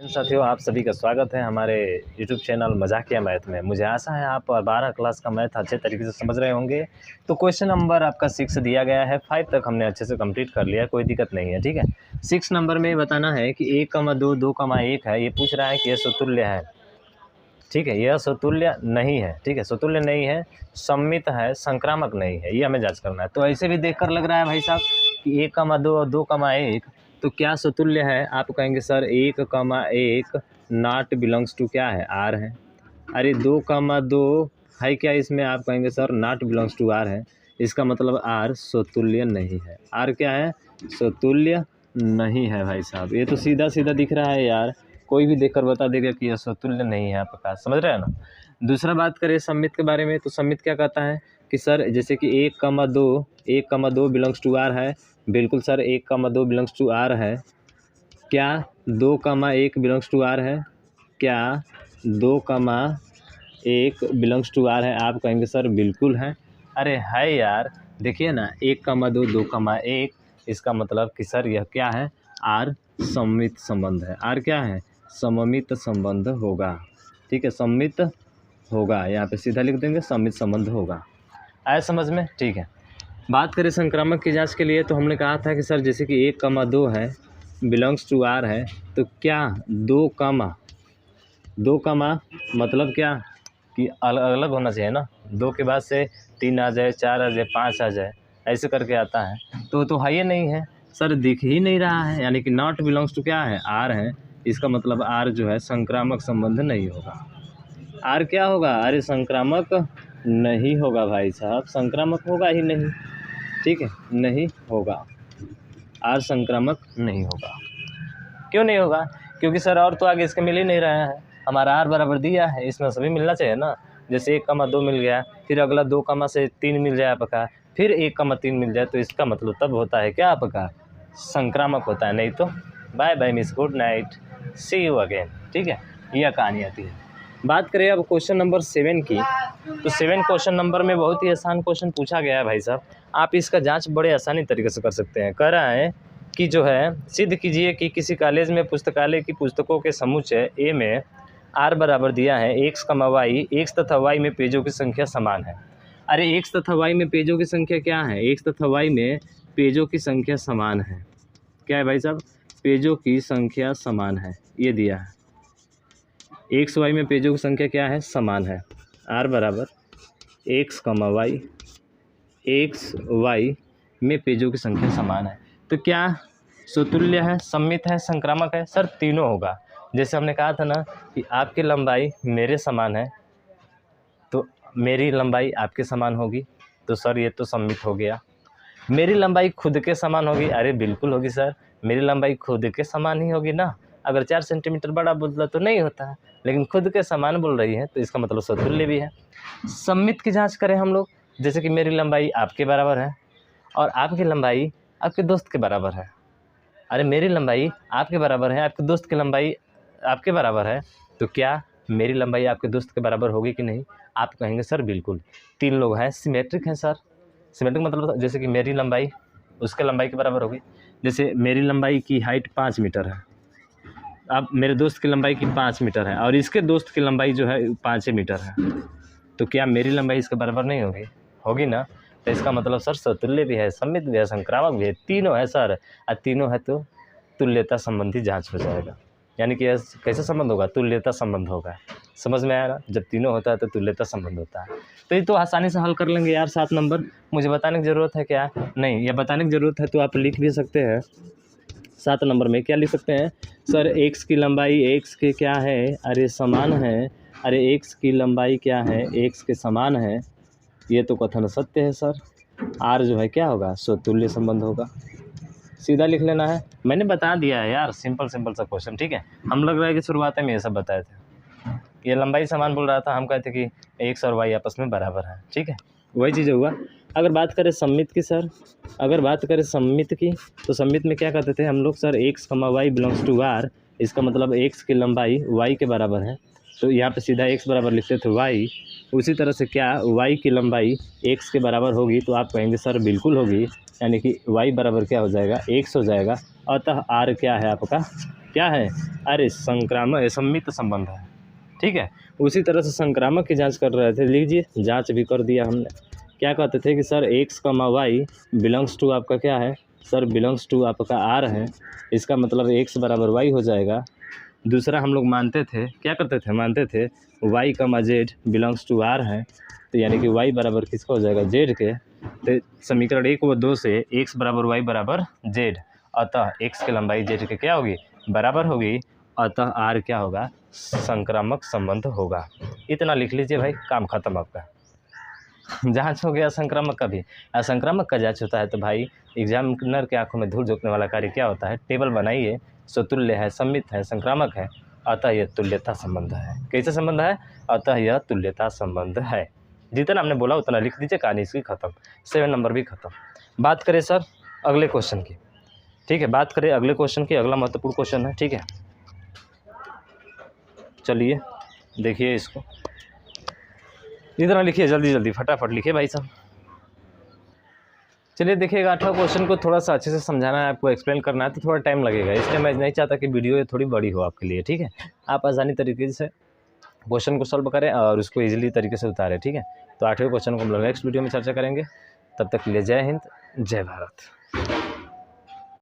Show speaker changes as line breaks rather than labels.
साथियों, आप सभी का स्वागत है हमारे YouTube चैनल मजाकिया मैथ में। मुझे आशा है आप 12 क्लास का मैथ अच्छे तरीके से समझ रहे होंगे। तो क्वेश्चन नंबर आपका 6 दिया गया है, 5 तक हमने अच्छे से कंप्लीट कर लिया, कोई दिक्कत नहीं है। ठीक है, 6 नंबर में बताना है कि 1,2 2,1 है। ये पूछ रहा है कि यह समतुल्य है। ठीक है, यह समतुल्य नहीं है। ठीक है, समतुल्य नहीं है, सममित है, संक्रामक नहीं है, ये हमें जाँच करना है। तो ऐसे भी देखकर लग रहा है भाई साहब कि 1,2 और 2,1 तो क्या समतुल्य है। आप कहेंगे सर 1,1 नॉट बिलोंग्स टू क्या है, आर है। अरे 2,2 है क्या इसमें, आप कहेंगे sir not belongs to R है। इसका मतलब आर समतुल्य नहीं है। आर क्या है, समतुल्य नहीं है भाई साहब। ये तो सीधा सीधा दिख रहा है यार, कोई भी देखकर बता देगा कि यह समतुल्य नहीं है आपका, समझ रहे हैं ना। दूसरा बात करें सममित के बारे में, तो सममित क्या कहता है कि सर जैसे कि 1,2 बिलोंग्स टू आर है। बिल्कुल सर, 1,2 बिलोंग्स टू आर है। क्या 2,1 बिलोंग्स टू आर है? क्या 2,1 बिलोंग्स टू आर है? आप कहेंगे सर बिल्कुल है। अरे है यार, देखिए ना, 1,2 2,1 इसका मतलब कि सर यह क्या है, आर सममित संबंध है। आर क्या है, सममित संबंध होगा। ठीक है, सममित होगा, यहाँ पे सीधा लिख देंगे सममित संबंध होगा। आया समझ में? ठीक है, बात करें संक्रामक की जांच के लिए, तो हमने कहा था कि सर जैसे कि 1,2 है, बिलोंग्स टू आर है, तो क्या 2 मतलब क्या कि अलग अलग होना चाहिए ना। 2 के बाद से 3 आ जाए, 4 आ जाए, 5 आ जाए, ऐसे करके आता है। तो है, ये नहीं है सर, दिख ही नहीं रहा है, यानी कि नॉट बिलोंग्स टू क्या है, आर है। इसका मतलब आर जो है संक्रामक संबंध नहीं होगा। आर क्या होगा, अरे संक्रामक नहीं होगा भाई साहब, संक्रामक होगा ही नहीं। ठीक है, नहीं होगा, आर संक्रामक नहीं होगा। क्यों नहीं होगा? क्योंकि सर और तो आगे इसके मिल ही नहीं रहा है। हमारा आर बराबर दिया है, इसमें सभी मिलना चाहिए ना। जैसे 1,2 मिल गया, फिर अगला 2, से 3 मिल जाए आपका, फिर 1,3 मिल जाए, तो इसका मतलब तब होता है क्या आपका, संक्रामक होता है। नहीं तो bye bye miss, good night, see you again. ठीक है, यह कहानी आती है। बात करें अब क्वेश्चन नंबर 7 की, तो 7 क्वेश्चन नंबर में बहुत ही आसान क्वेश्चन पूछा गया है भाई साहब। आप इसका जांच बड़े आसानी तरीके से कर सकते हैं। कह रहा है कि जो है, सिद्ध कीजिए कि किसी कॉलेज में पुस्तकालय की पुस्तकों के समुच्चय ए में आर बराबर दिया है x, y, x तथा y में पेजों की संख्या समान है। अरे x तथा y में पेजों की संख्या क्या है, x तथा y में पेजों की संख्या समान है। क्या है भाई साहब, पेजों की संख्या समान है, ये दिया है। एक्स वाई में पेजों की संख्या क्या है, समान है। आर बराबर x, y, एक्स वाई में पेजों की संख्या समान है। तो क्या समतुल्य है, सममित है, संक्रामक है? सर तीनों होगा। जैसे हमने कहा था ना कि आपकी लंबाई मेरे समान है, तो मेरी लंबाई आपके समान होगी, तो सर ये तो सममित हो गया। मेरी लंबाई खुद के समान होगी, अरे बिल्कुल होगी सर, मेरी लंबाई खुद के समान ही होगी ना। अगर 4 सेंटीमीटर बड़ा बोलता तो नहीं होता है, लेकिन खुद के समान बोल रही है, तो इसका मतलब समतुल्य भी है। सममित की जांच करें हम लोग, जैसे कि मेरी लंबाई आपके बराबर है और आपकी लंबाई आपके दोस्त के बराबर है। अरे मेरी लंबाई आपके बराबर है, आपके दोस्त की लंबाई आपके बराबर है, तो क्या मेरी लंबाई आपके दोस्त के बराबर होगी कि नहीं? आप कहेंगे सर बिल्कुल, 3 लोग हैं, सिमेट्रिक हैं सर। सिमेट्रिक मतलब जैसे कि मेरी लंबाई उसके लंबाई के बराबर होगी। जैसे मेरी लंबाई की हाइट 5 मीटर है, अब मेरे दोस्त की लंबाई की 5 मीटर है और इसके दोस्त की लंबाई जो है 5 मीटर है, तो क्या मेरी लंबाई इसके बराबर नहीं होगी? होगी ना। तो इसका मतलब सर समतुल्य भी है, सममित भी है, संक्रामक भी है, तीनों है सर। और तीनों है तो तुल्यता संबंधी जांच हो जाएगा। यानी कि कैसे संबंध होगा, तुल्यता संबंध होगा। समझ में आया ना, जब तीनों होता है तो तुल्यता संबंध होता है। तो ये तो आसानी से हल कर लेंगे यार। 7 नंबर मुझे बताने की ज़रूरत है क्या? नहीं, या बताने की ज़रूरत है तो आप लिख भी सकते हैं। 7 नंबर में क्या लिख सकते हैं, सर x की लंबाई x के क्या है, अरे समान है। अरे x की लंबाई क्या है, x के समान है, ये तो कथन सत्य है सर। r जो है क्या होगा, समतुल्य संबंध होगा। सीधा लिख लेना है, मैंने बता दिया है यार, सिंपल सा क्वेश्चन। ठीक है, हम लग रहा है कि शुरुआत में ये सब बताए थे। ये लंबाई समान बोल रहा था, हम कहते कि x और y आपस में बराबर है। ठीक है, वही चीज़ हुआ। अगर बात करें सममित की सर, अगर बात करें सममित की, तो सममित में क्या कहते थे हम लोग sir, x, y belongs to r। इसका मतलब x की लंबाई y के बराबर है, तो यहाँ पे सीधा x बराबर लिखते थे y। उसी तरह से क्या y की लंबाई x के बराबर होगी, तो आप कहेंगे सर बिल्कुल होगी, यानी कि y बराबर क्या हो जाएगा, x हो जाएगा। अतः r क्या है आपका, क्या है, अरे संक्रामक सम्मित संबंध है, ठीक है। उसी तरह से संक्रामक की जांच कर रहे थे, लीजिए जांच भी कर दिया हमने। क्या कहते थे कि sir x, y belongs to आपका क्या है सर, बिलोंग्स टू आपका r है, इसका मतलब x बराबर y हो जाएगा। दूसरा हम लोग मानते थे, क्या करते थे, मानते थे y, z belongs to r है, तो यानी कि y बराबर किसका हो जाएगा, z के। तो समीकरण 1 व 2 से x बराबर y बराबर z, अतः x की लंबाई z के क्या होगी, बराबर होगी, अतः r क्या होगा, संक्रामक संबंध होगा। इतना लिख लीजिए भाई, काम खत्म आपका। जांच हो गया संक्रामक का भी। असंक्रामक का जांच होता है तो भाई एग्जामिनर के आंखों में धूल झोंकने वाला कार्य क्या होता है, टेबल बनाइए, स्वतुल्य है, सम्मित है, संक्रामक है, अतः यह तुल्यता संबंध है। कैसे संबंध है, अतः यह तुल्यता संबंध है। जितना हमने बोला उतना लिख दीजिए, कहानी इसकी खत्म, 7 नंबर भी खत्म। बात करें सर अगले क्वेश्चन की, ठीक है, बात करें अगले क्वेश्चन की। अगला महत्वपूर्ण क्वेश्चन है, ठीक है, चलिए देखिए इसको, इतना लिखिए, जल्दी जल्दी फटाफट लिखिए भाई साहब। चलिए देखिएगा, 8वां क्वेश्चन को थोड़ा सा अच्छे से समझाना है आपको, एक्सप्लेन करना है तो थोड़ा टाइम लगेगा, इसलिए मैं नहीं चाहता कि वीडियो ये थोड़ी बड़ी हो आपके लिए, ठीक है। आप आसानी तरीके से क्वेश्चन को सॉल्व करें और उसको ईजिली तरीके से उतारें, ठीक है। तो 8वें क्वेश्चन को हम लोग नेक्स्ट वीडियो में चर्चा करेंगे। तब तक के लिए जय हिंद, जय भारत।